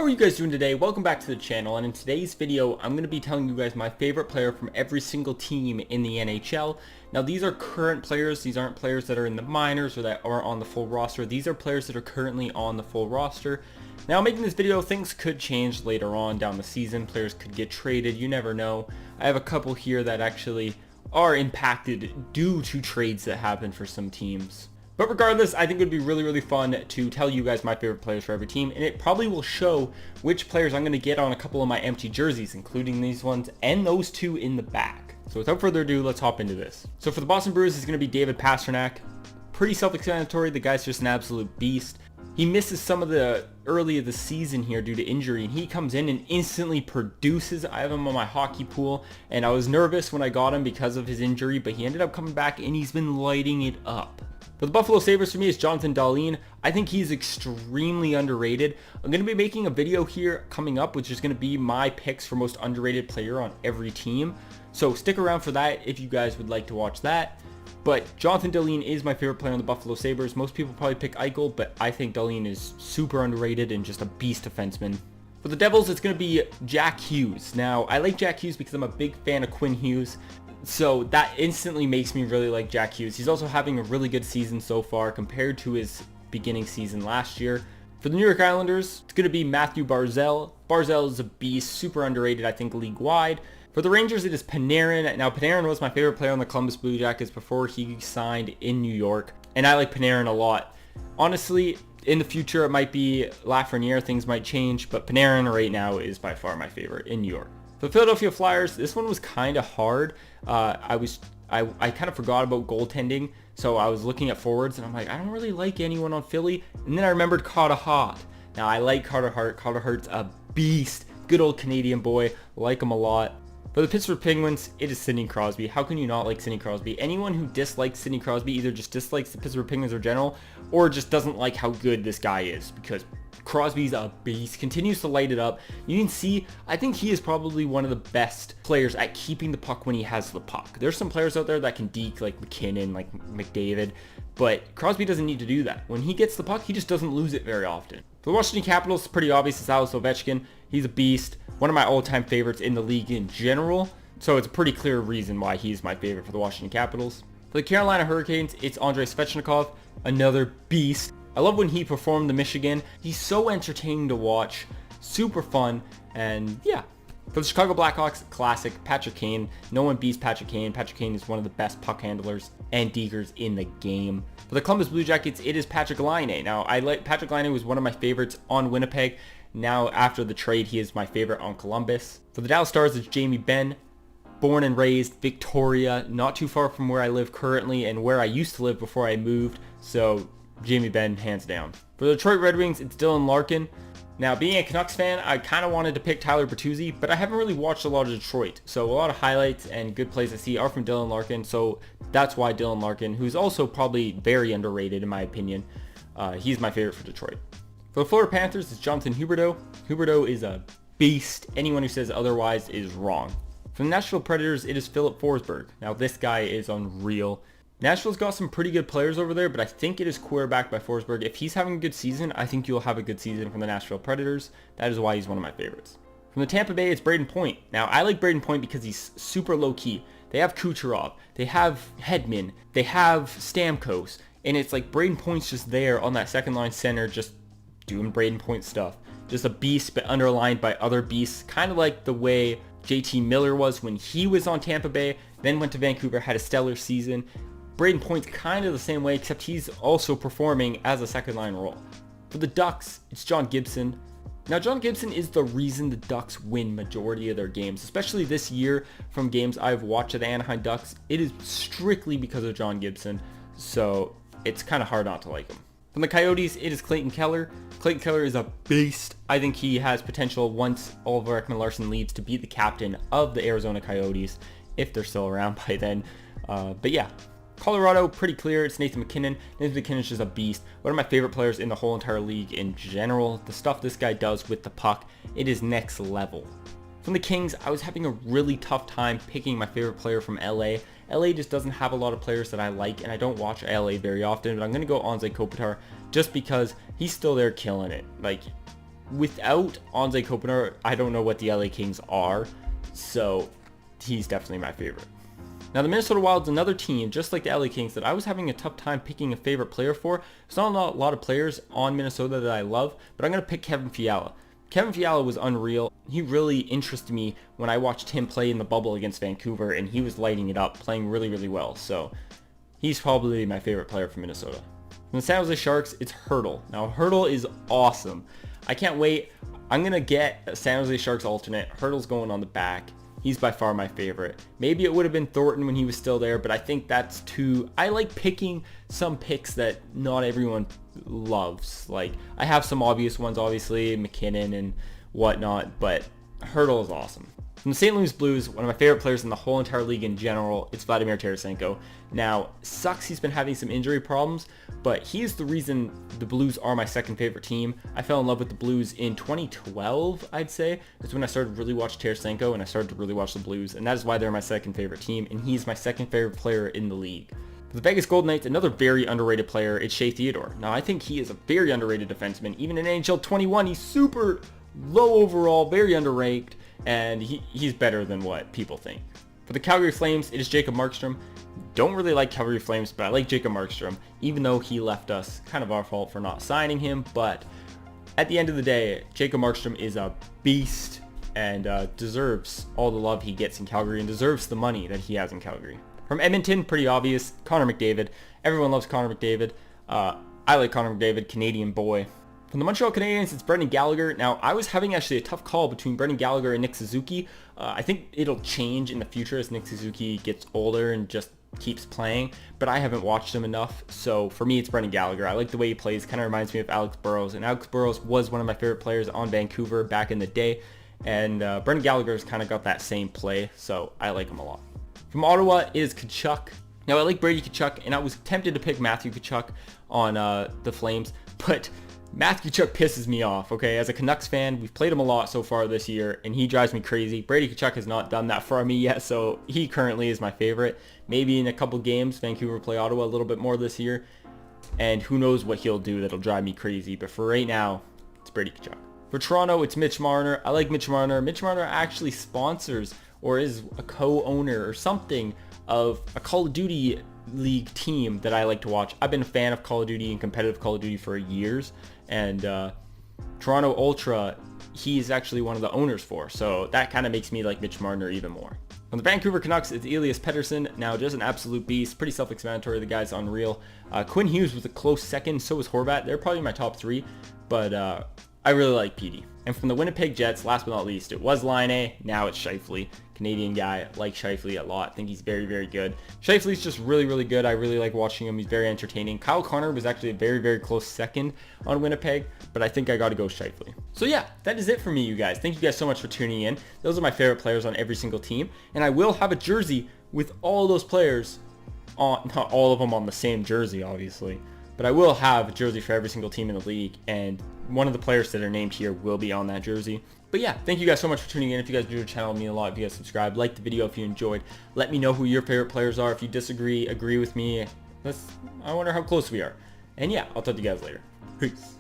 are you guys doing today? Welcome back to the channel, and in today's video I'm going to be telling you guys my favorite player from every single team in the NHL. Now these are current players, these aren't players that are in the minors or that are on the full roster. These are players that are currently on the full roster. Now making this video, things could change later on down the season, players could get traded, you never know. I have a couple here that actually are impacted due to trades that happen for some teams. But regardless, I think it would be really fun to tell you guys my favorite players for every team, and it probably will show which players I'm going to get on a couple of my empty jerseys, including these ones and those two in the back. So without further ado, let's hop into this. So for the Boston Bruins, it's going to be David Pastrnak. Pretty self-explanatory, the guy's just an absolute beast. He misses some of the early of the season here due to injury, and he comes in and instantly produces. I have him on my hockey pool, and I was nervous when I got him because of his injury, but he ended up coming back and he's been lighting it up. For the Buffalo Sabres, for me, is Jonathan Dahlen. I think he's extremely underrated. I'm going to be making a video here coming up, which is going to be my picks for most underrated player on every team. So stick around for that if you guys would like to watch that. But Jonathan Dahlen is my favorite player on the Buffalo Sabres. Most people probably pick Eichel, but I think Dahlen is super underrated and just a beast defenseman. For the Devils, it's going to be Jack Hughes. Now, I like Jack Hughes because I'm a big fan of Quinn Hughes. So that instantly makes me really like Jack Hughes. He's also having a really good season so far compared to his beginning season last year. For the New York Islanders, it's going to be Matthew Barzal. Barzal is a beast, super underrated, I think, league-wide. For the Rangers, it is Panarin. Now, Panarin was my favorite player on the Columbus Blue Jackets before he signed in New York, and I like Panarin a lot. Honestly, in the future, it might be Lafreniere, things might change, but Panarin right now is by far my favorite in New York. For the Philadelphia Flyers, this one was kind of hard. I kind of forgot about goaltending, so I was looking at forwards, and I'm like, I don't really like anyone on Philly. And then I remembered Carter Hart. Now, I like Carter Hart. Carter Hart's a beast. Good old Canadian boy. Like him a lot. For the Pittsburgh Penguins, it is Sidney Crosby. How can you not like Sidney Crosby? Anyone who dislikes Sidney Crosby either just dislikes the Pittsburgh Penguins in general, or just doesn't like how good this guy is, because Crosby's a beast, continues to light it up. You can see, I think he is probably one of the best players at keeping the puck when he has the puck. There's some players out there that can deke, like McKinnon, like McDavid, but Crosby doesn't need to do that. When he gets the puck, he just doesn't lose it very often. For the Washington Capitals, it's pretty obvious, it's Alex Ovechkin. He's a beast, one of my all-time favorites in the league in general, so it's a pretty clear reason why he's my favorite for the Washington Capitals. For the Carolina Hurricanes, it's Andrei Svechnikov, another beast. I love when he performed the Michigan. He's so entertaining to watch, super fun, and yeah. For the Chicago Blackhawks, classic, Patrick Kane. No one beats Patrick Kane. Patrick Kane is one of the best puck handlers and dekers in the game. For the Columbus Blue Jackets, it is Patrick Laine. Now, Patrick Laine was one of my favorites on Winnipeg. Now, after the trade, he is my favorite on Columbus. For the Dallas Stars, it's Jamie Benn. Born and raised Victoria, not too far from where I live currently and where I used to live before I moved. So Jamie Benn, hands down. For the Detroit Red Wings, it's Dylan Larkin. Now, being a Canucks fan, I kind of wanted to pick Tyler Bertuzzi, but I haven't really watched a lot of Detroit. So a lot of highlights and good plays I see are from Dylan Larkin. So that's why Dylan Larkin, who's also probably very underrated in my opinion, he's my favorite for Detroit. For the Florida Panthers, it's Jonathan Huberdeau. Huberdeau is a beast. Anyone who says otherwise is wrong. For the Nashville Predators, it is Philip Forsberg. Now, this guy is unreal. Nashville's got some pretty good players over there, but I think it is quarterbacked by Forsberg. If he's having a good season, I think you'll have a good season from the Nashville Predators. That is why he's one of my favorites. From the Tampa Bay, it's Braden Point. Now, I like Braden Point because he's super low-key. They have Kucherov, they have Hedman, they have Stamkos, and it's like Braden Point's just there on that second-line center just doing Braden Point stuff. Just a beast, but underlined by other beasts, kind of like the way JT Miller was when he was on Tampa Bay, then went to Vancouver, had a stellar season. Braden Point's kind of the same way, except he's also performing as a second-line role. For the Ducks, it's John Gibson. Now, John Gibson is the reason the Ducks win majority of their games, especially this year from games I've watched at the Anaheim Ducks. It is strictly because of John Gibson, so it's kind of hard not to like him. From the Coyotes, it is Clayton Keller. Clayton Keller is a beast. I think he has potential once Oliver Ekman-Larsson leaves to be the captain of the Arizona Coyotes, if they're still around by then. But yeah. Colorado, pretty clear. It's Nathan MacKinnon. Nathan MacKinnon's just a beast. One of my favorite players in the whole entire league in general. The stuff this guy does with the puck, it is next level. From the Kings, I was having a really tough time picking my favorite player from LA. LA just doesn't have a lot of players that I like, and I don't watch LA very often, but I'm going to go Anze Kopitar just because he's still there killing it. Like, without Anze Kopitar, I don't know what the LA Kings are, so he's definitely my favorite. Now the Minnesota Wild's another team, just like the LA Kings, that I was having a tough time picking a favorite player for. There's not a lot of players on Minnesota that I love, but I'm going to pick Kevin Fiala. Kevin Fiala was unreal. He really interested me when I watched him play in the bubble against Vancouver, and he was lighting it up, playing really, really well. So he's probably my favorite player from Minnesota. From the San Jose Sharks, it's Hurdle. Now Hurdle is awesome. I can't wait. I'm going to get a San Jose Sharks alternate. Hurdle's going on the back. He's by far my favorite. Maybe it would have been Thornton when he was still there, but I think that's too... I like picking some picks that not everyone loves. Like, I have some obvious ones, obviously, McKinnon and whatnot, but Hurdle is awesome. From the St. Louis Blues, one of my favorite players in the whole entire league in general, it's Vladimir Tarasenko. Now, sucks he's been having some injury problems, but he is the reason the Blues are my second favorite team. I fell in love with the Blues in 2012, I'd say. That's when I started to really watch Tarasenko, and I started to really watch the Blues, and that is why they're my second favorite team, and he's my second favorite player in the league. For the Vegas Golden Knights, another very underrated player, it's Shea Theodore. Now, I think he is a very underrated defenseman. Even in NHL 21, he's super low overall, very underrated, and he's better than what people think. For the Calgary Flames, it is Jacob Markstrom. Don't really like Calgary Flames, but I like Jacob Markstrom, even though he left us. Kind of our fault for not signing him, but at the end of the day, Jacob Markstrom is a beast and deserves all the love he gets in Calgary and deserves the money that he has in Calgary. From Edmonton, pretty obvious, Connor McDavid. Everyone loves Connor McDavid. I like Connor McDavid, Canadian boy. From the Montreal Canadiens, it's Brendan Gallagher. Now, I was having actually a tough call between Brendan Gallagher and Nick Suzuki. I think it'll change in the future as Nick Suzuki gets older and just keeps playing, but I haven't watched him enough, so for me, it's Brendan Gallagher. I like the way he plays, kind of reminds me of Alex Burrows, and Alex Burrows was one of my favorite players on Vancouver back in the day, and Brendan Gallagher's kind of got that same play, so I like him a lot. From Ottawa, it is Tkachuk. Now, I like Brady Tkachuk, and I was tempted to pick Matthew Tkachuk on the Flames, but Matthew Tkachuk pisses me off, okay? As a Canucks fan, we've played him a lot so far this year, and he drives me crazy. Brady Tkachuk has not done that for me yet, so he currently is my favorite. Maybe in a couple games, Vancouver play Ottawa a little bit more this year, and who knows what he'll do that'll drive me crazy. But for right now, it's Brady Tkachuk. For Toronto, it's Mitch Marner. I like Mitch Marner. Mitch Marner actually sponsors or is a co-owner or something of a Call of Duty League team that I like to watch. I've been a fan of Call of Duty and competitive Call of Duty for years, and Toronto Ultra, he's actually one of the owners for, so that kind of makes me like Mitch Marner even more. On the Vancouver Canucks, it's Elias Pettersson. Now, just an absolute beast, pretty self-explanatory. The guy's unreal. Quinn Hughes was a close second, so was Horvat. They're probably my top three, but I really like Petey. And from the Winnipeg Jets, last but not least, it was Laine. Now it's Scheifele. Canadian guy. Like Scheifele a lot. I think he's very, very good. Scheifele's just really, really good. I really like watching him. He's very entertaining. Kyle Connor was actually a very, very close second on Winnipeg, but I think I got to go Scheifele. So yeah, that is it for me, you guys. Thank you guys so much for tuning in. Those are my favorite players on every single team, and I will have a jersey with all those players on, not all of them on the same jersey, obviously, but I will have a jersey for every single team in the league, and one of the players that are named here will be on that jersey. But yeah, thank you guys so much for tuning in. If you guys do the channel, it would mean a lot if you guys subscribe. Like the video if you enjoyed. Let me know who your favorite players are. If you disagree, agree with me. I wonder how close we are. And yeah, I'll talk to you guys later. Peace.